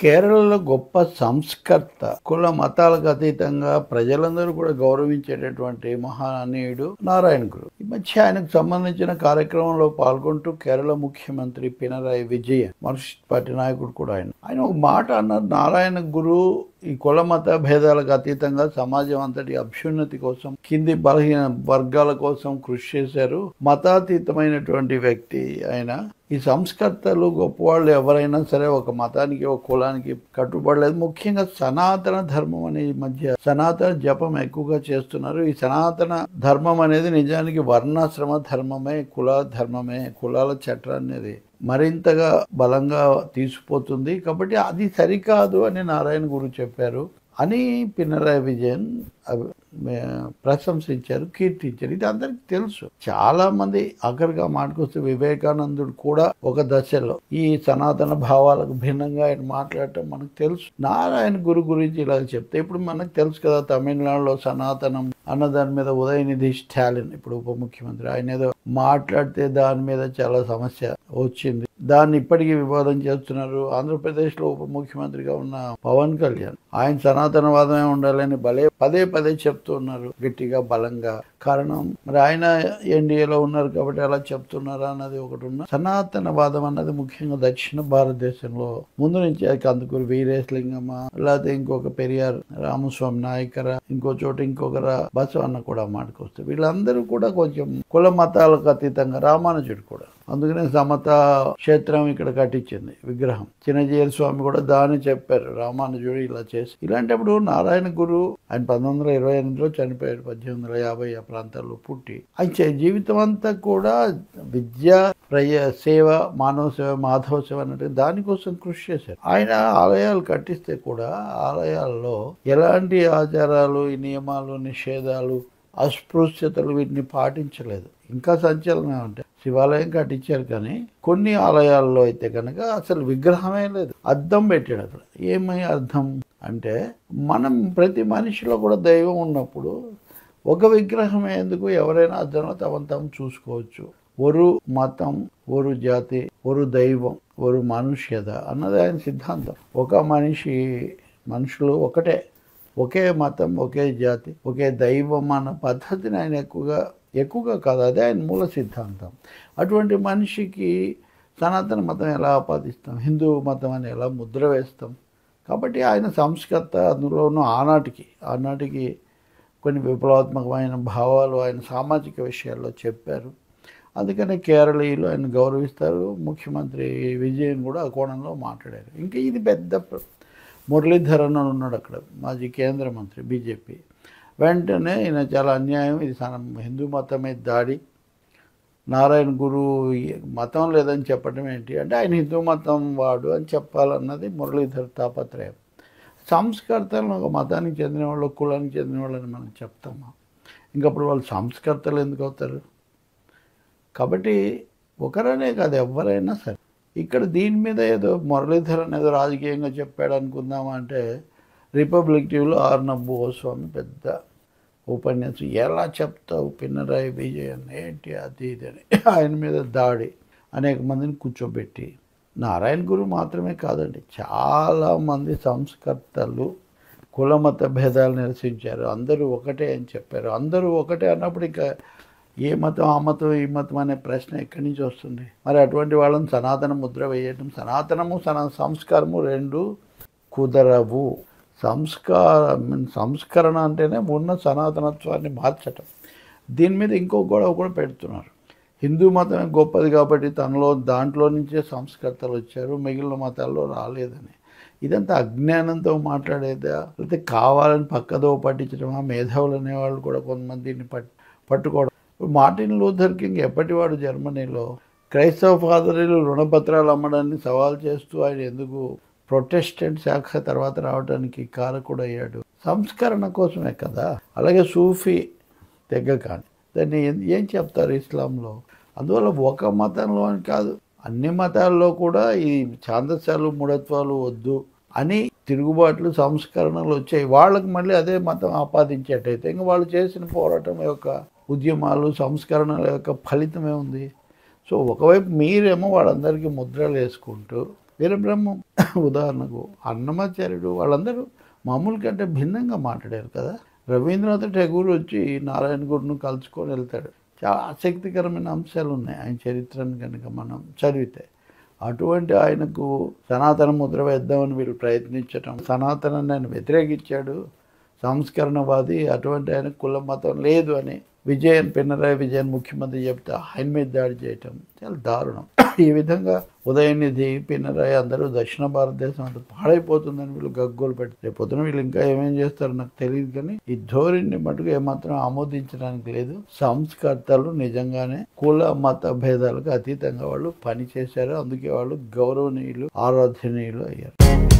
కేరళలో గొప్ప సంస్కర్త, కుల మతాలకు అతీతంగా ప్రజలందరూ కూడా గౌరవించేటటువంటి మహానీయుడు నారాయణ గురు. ఈ మధ్య ఆయనకు సంబంధించిన కార్యక్రమంలో పాల్గొంటూ కేరళ ముఖ్యమంత్రి పినరాయి విజయన్, మార్క్సిస్ట్ పార్టీ నాయకుడు కూడా ఆయన ఒక మాట అన్నారు. నారాయణ గురు ఈ కుల మత భేదాలకు అతీతంగా సమాజం అంతటి అభ్యున్నతి కోసం, కింది బలహీన వర్గాల కోసం కృషి చేశారు. మతాతీతమైనటువంటి వ్యక్తి ఆయన. ఈ సంస్కర్తలు గొప్పవాళ్ళు ఎవరైనా సరే ఒక మతానికి ఒక కులానికి కట్టుబడలేదు. ముఖ్యంగా సనాతన ధర్మం అనే ఈ మధ్య సనాతన జపం ఎక్కువగా చేస్తున్నారు. ఈ సనాతన ధర్మం అనేది నిజానికి వర్ణాశ్రమ ధర్మమే, కుల ధర్మమే. కులాల చట్టాన్ని అది మరింతగా బలంగా తీసుకుపోతుంది. కాబట్టి అది సరికాదు అని నారాయణ గురు చెప్పారు అని పినరాయి విజయన్ ప్రశంసించారు, కీర్తించారు. ఇది అందరికి తెలుసు. చాలా మంది ఆఖరిగా మాటకొస్తే వివేకానందుడు కూడా ఒక దశలో ఈ సనాతన భావాలకు భిన్నంగా ఆయన మాట్లాడటం మనకు తెలుసు. నారాయణ గురు గురించి ఇలా చెప్తే ఇప్పుడు మనకు తెలుసు కదా, తమిళనాడులో సనాతనం అన్న దాని మీద ఉదయనిధి స్టాలిన్ ఇప్పుడు ఉప ముఖ్యమంత్రి ఆయన ఏదో మాట్లాడితే దాని మీద చాలా సమస్య వచ్చింది. దాన్ని ఇప్పటికీ వివాదం చేస్తున్నారు. ఆంధ్రప్రదేశ్లో ఉప ముఖ్యమంత్రిగా ఉన్న పవన్ కళ్యాణ్ ఆయన సనాతనవాదమే ఉండాలని పదే పదే చెప్తున్నారు గట్టిగా, బలంగా. కారణం మరి ఆయన ఎన్డీఏలో ఉన్నారు కాబట్టి అలా చెప్తున్నారా అన్నది ఒకటి ఉన్న. సనాతనవాదం అన్నది ముఖ్యంగా దక్షిణ భారతదేశంలో ముందు నుంచి కందుకూరు వీరేశలింగమ్మ, లేకపోతే ఇంకొక పెరియార్ రామస్వామి నాయకర, ఇంకో చోట ఇంకొకర బసవన్న కూడా మాటకొస్తారు. వీళ్ళందరూ కూడా కొంచెం కుల మతాలకు అతీతంగా, రామానుజుడు కూడా అందుకనే సమతా క్షేత్రం ఇక్కడ కట్టించింది విగ్రహం. చిన్నజీయర్ స్వామి కూడా దాన్ని చెప్పారు, రామానుజుడు ఇలా చేసి. ఇలాంటప్పుడు నారాయణ గురు ఆయన 1928లో చనిపోయాడు. 1850 ఆ ప్రాంతాల్లో పుట్టి ఆయన జీవితం అంతా కూడా విద్య, సేవ, మానవ సేవ, మాధవ సేవ అన్నట్టు దానికోసం కృషి చేశారు. ఆయన ఆలయాలు కట్టిస్తే కూడా ఆలయాల్లో ఎలాంటి ఆచారాలు, నియమాలు, నిషేధాలు, అస్పృశ్యతలు వీటిని పాటించలేదు. ఇంకా సంచలనం అంటే శివాలయం కట్టించారు కానీ కొన్ని ఆలయాల్లో అయితే కనుక అసలు విగ్రహమే లేదు, అద్దం పెట్టాడు అక్కడ. ఏమై అర్థం అంటే మనం ప్రతి మనిషిలో కూడా దైవం ఉన్నప్పుడు ఒక విగ్రహం ఎందుకు, ఎవరైనా అద్దంలో తమను చూసుకోవచ్చు. ఒరు మతం, ఒరు జాతి, ఒరు దైవం, ఒరు మనుష్యత అన్నది ఆయన సిద్ధాంతం. ఒక మనుషులు ఒకటే, ఒకే మతం, ఒకే జాతి, ఒకే దైవం అన్న పద్ధతిని ఆయన ఎక్కువగా కాదు, అదే ఆయన మూల సిద్ధాంతం. అటువంటి మనిషికి సనాతన మతం ఎలా ఆపాదిస్తాం, హిందూ మతం అని ఎలా ముద్ర వేస్తాం? కాబట్టి ఆయన సంస్కర్త. అందులోనూ ఆనాటికి కొన్ని విప్లవాత్మకమైన భావాలు ఆయన సామాజిక విషయాల్లో చెప్పారు. అందుకనే కేరళీయులు ఆయన గౌరవిస్తారు. ముఖ్యమంత్రి విజయన్ కూడా ఆ కోణంలో మాట్లాడారు. ఇంకా ఇది పెద్ద మురళీధరన్ అని ఉన్నాడు అక్కడ, మాజీ కేంద్ర మంత్రి బీజేపీ. వెంటనే ఈయన చాలా అన్యాయం, ఇది హిందూ మతమే దాడి, నారాయణ గురు మతం లేదని చెప్పడం ఏంటి అంటే ఆయన హిందూ మతం వాడు అని చెప్పాలన్నది మురళీధర్ తాపత్రయం. సంస్కర్తలను ఒక మతానికి చెందిన వాళ్ళు, కులానికి చెందిన వాళ్ళని మనం చెప్తామా? ఇంకప్పుడు వాళ్ళు సంస్కర్తలు ఎందుకు అవుతారు? కాబట్టి ఒకరనే కాదు, ఎవరైనా సరే. ఇక్కడ దీని మీద ఏదో మురళీధరన్ ఏదో రాజకీయంగా చెప్పాడు అనుకుందామా అంటే, రిపబ్లిక్ టీవీలో ఆర్నబ్ గోస్వామి పెద్ద ఉపన్యాసం, ఎలా చెప్తావు పినరాయి విజయన్ ఏంటి అది ఇది అని ఆయన మీద దాడి, అనేక మందిని కూర్చోబెట్టి. నారాయణ గురు మాత్రమే కాదండి, చాలామంది సంస్కర్తలు కులమత భేదాలు నిరసించారు. అందరూ ఒకటే అని చెప్పారు. అందరూ ఒకటే అన్నప్పుడు ఇంకా ఏ మతం ఆ మతం ఈ మతం అనే ప్రశ్న ఎక్కడి నుంచి వస్తుంది? మరి అటువంటి వాళ్ళని సనాతన ముద్ర వేయటం, సనాతనము సంస్కారము రెండు కుదరవు. సంస్కరణ అంటేనే ఉన్న సనాతనత్వాన్ని మార్చటం. దీని మీద ఇంకో గొడవ కూడా పెడుతున్నారు. హిందూ మతమే గొప్పది కాబట్టి దాంట్లో నుంచే సంస్కర్తలు వచ్చారు, మిగిలిన మతాల్లో రాలేదని. ఇదంతా అజ్ఞానంతో మాట్లాడేదా, లేకపోతే కావాలని పక్కదో పట్టించడమా? మేధావులు అనేవాళ్ళు కూడా కొంతమందిని పట్టుకోవడం. మార్టిన్ లూథర్ కింగ్ ఎప్పటివాడు జర్మనీలో క్రైస్తవ ఫాదరీలు రుణపత్రాలు అమ్మడాన్ని సవాల్ చేస్తూ ఆయన ఎందుకు ప్రొటెస్టెంట్ శాఖ తర్వాత రావడానికి కారకుడయ్యాడు? సంస్కరణ కోసమే కదా. అలాగే సూఫీ తెగ కానీ దాన్ని ఏం చెప్తారు ఇస్లాంలో? అందువల్ల ఒక మతంలో అని కాదు, అన్ని మతాల్లో కూడా ఈ ఛాందస్యాలు, మూఢత్వాలు వద్దు అని తిరుగుబాట్లు, సంస్కరణలు వచ్చాయి. వాళ్ళకి మళ్ళీ అదే మతం ఆపాదించేటైతే ఇంకా వాళ్ళు చేసిన పోరాటం యొక్క ఉద్యమాలు, సంస్కరణల యొక్క ఫలితమే ఉంది. సో ఒకవైపు మీరేమో వాళ్ళందరికీ ముద్రలు వేసుకుంటూ వీరబ్రహ్మం ఉదాహరణకు అన్నమాచార్యుడు వాళ్ళందరూ మామూలు కంటే భిన్నంగా మాట్లాడారు కదా. రవీంద్రనాథ్ ఠాగూర్ వచ్చి నారాయణ గురును కలుసుకొని వెళ్తాడు. చాలా ఆసక్తికరమైన అంశాలు ఉన్నాయి ఆయన చరిత్రను కనుక మనం చదివితే. అటువంటి ఆయనకు సనాతన ముద్ర వేద్దామని వీళ్ళు ప్రయత్నించటం, సనాతనాన్ని ఆయన వ్యతిరేకించాడు, సంస్కరణవాది, అటువంటి ఆయన కుల మతం లేదు అని పినరాయి విజయన్ ముఖ్యమంత్రి చెప్తే ఆయన మీద దాడి చేయటం చాలా దారుణం. ఈ విధంగా ఉదయనిధి, పినరాయి అందరూ దక్షిణ భారతదేశం అంతా పాడైపోతుందని వీళ్ళు గగ్గోలు పెడితే రేపొద్దున వీళ్ళు ఇంకా ఏమేం చేస్తారో నాకు తెలియదు. కానీ ఈ ధోరణిని మటుకు ఏమాత్రం ఆమోదించడానికి లేదు. సంస్కర్తలు నిజంగానే కుల మత భేదాలకు అతీతంగా వాళ్ళు పనిచేశారు. అందుకే వాళ్ళు గౌరవనీయులు, ఆరాధనీయులు అయ్యారు.